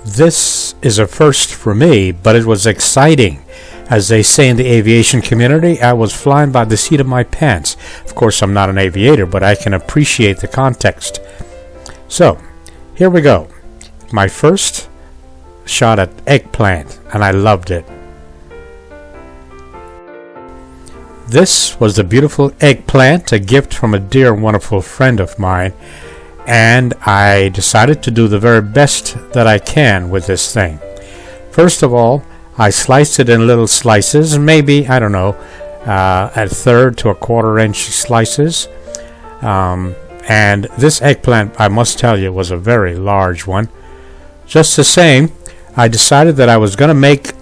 This is a first for me, but it was exciting. As they say in the aviation community, I was flying by the seat of my pants. Of course, I'm not an aviator, but I can appreciate the context. So, here we go. My first shot at eggplant, and I loved it. This was the beautiful eggplant, a gift from a dear and wonderful friend of mine, and I decided to do the very best that I can with this thing. First of all, I sliced it in little slices, maybe, I don't know, a third to a quarter-inch slices. And this eggplant, I must tell you, was a very large one. Just the same, I decided that I was going to make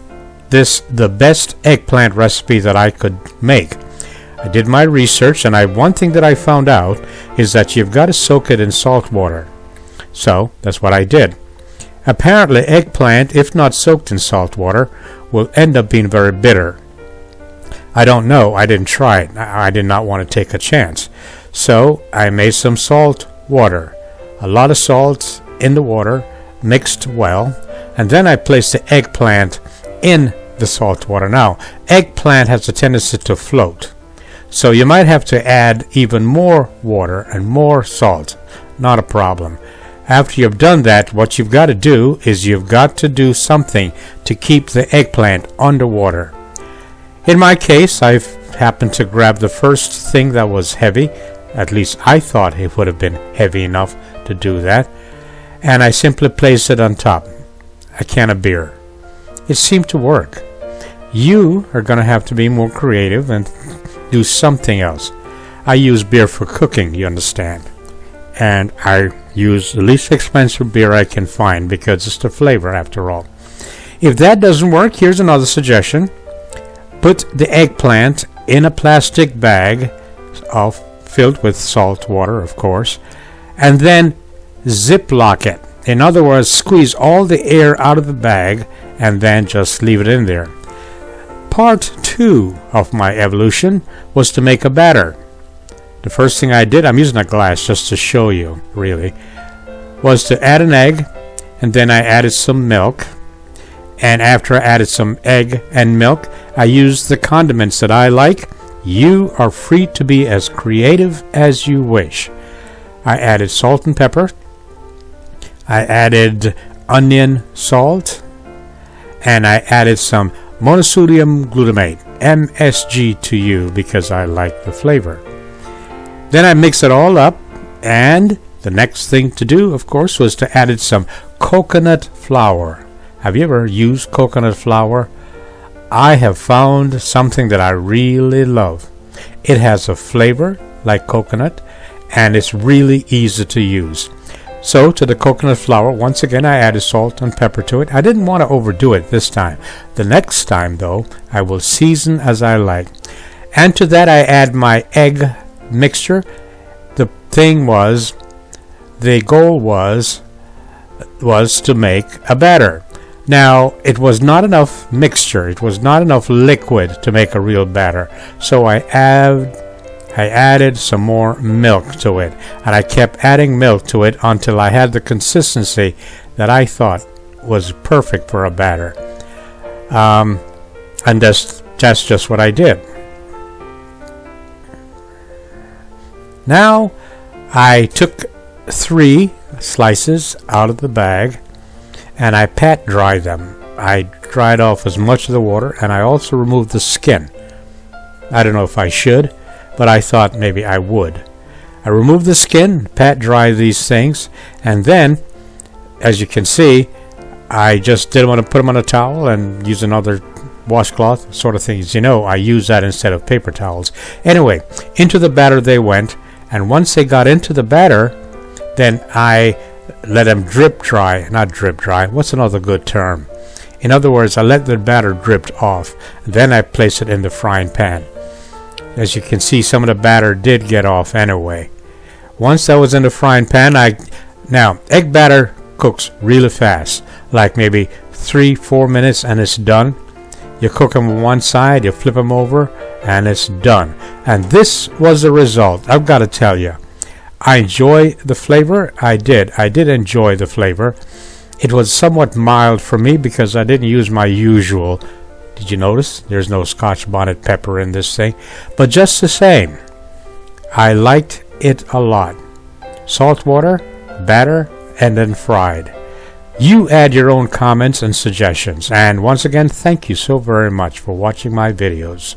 this the best eggplant recipe that I could make. I did my research, and one thing that I found out is that you've got to soak it in salt water. So that's what I did. Apparently, eggplant, if not soaked in salt water, will end up being very bitter. I don't know. I didn't try it. I did not want to take a chance. So I made some salt water. A lot of salt in the water, mixed well, and then I placed the eggplant in the salt water. Now, eggplant has a tendency to float, so you might have to add even more water and more salt. Not a problem. After you've done that, what you've got to do is you've got to do something to keep the eggplant underwater. In my case, I've happened to grab the first thing that was heavy. At least I thought it would have been heavy enough to do that. And I simply placed it on top. A can of beer. It seemed to work. You are going to have to be more creative and do something else. I use beer for cooking, you understand. And I use the least expensive beer I can find because it's the flavor after all. If that doesn't work, here's another suggestion. Put the eggplant in a plastic bag filled with salt water, of course, and then ziplock it. In other words, squeeze all the air out of the bag and then just leave it in there. Part 2 of my evolution was to make a batter. The first thing I did, I'm using a glass just to show you, really, was to add an egg, and then I added some milk. And after I added some egg and milk, I used the condiments that I like. You are free to be as creative as you wish. I added salt and pepper. I added onion salt. And I added some monosodium glutamate, MSG to you, because I like the flavor. Then I mix it all up, and the next thing to do, of course, was to add some coconut flour. Have you ever used coconut flour? I have found something that I really love. It has a flavor like coconut, and it's really easy to use. So to the coconut flour, once again, I added salt and pepper to it. I didn't want to overdo it this time. The next time, though, I will season as I like. And to that, I add my egg mixture. The goal was to make a batter. Now, it was not enough mixture. It was not enough liquid to make a real batter. So I added some more milk to it, and I kept adding milk to it until I had the consistency that I thought was perfect for a batter. And that's just what I did. Now I took 3 slices out of the bag and I pat dried them. I dried off as much of the water, and I also removed the skin. I don't know if I should, but I thought maybe I would. I removed the skin, pat dry these things, and then, as you can see, I just didn't want to put them on a towel and use another washcloth sort of things. You know, I use that instead of paper towels. Anyway, into the batter they went, and once they got into the batter, then I let them drip dry. Not drip dry, what's another good term? In other words, I let the batter drip off, and then I place it in the frying pan. As you can see, some of the batter did get off anyway. Once that was in the frying pan, now egg batter cooks really fast, like maybe 3-4 minutes, and it's done. You cook them on one side, you flip them over, and it's done. And this was the result. I've got to tell you, I enjoy the flavor. I did enjoy the flavor. It was somewhat mild for me because I didn't use my usual. Did you notice? There's no Scotch bonnet pepper in this thing. But just the same, I liked it a lot. Salt water, batter, and then fried. You add your own comments and suggestions. And once again, thank you so very much for watching my videos.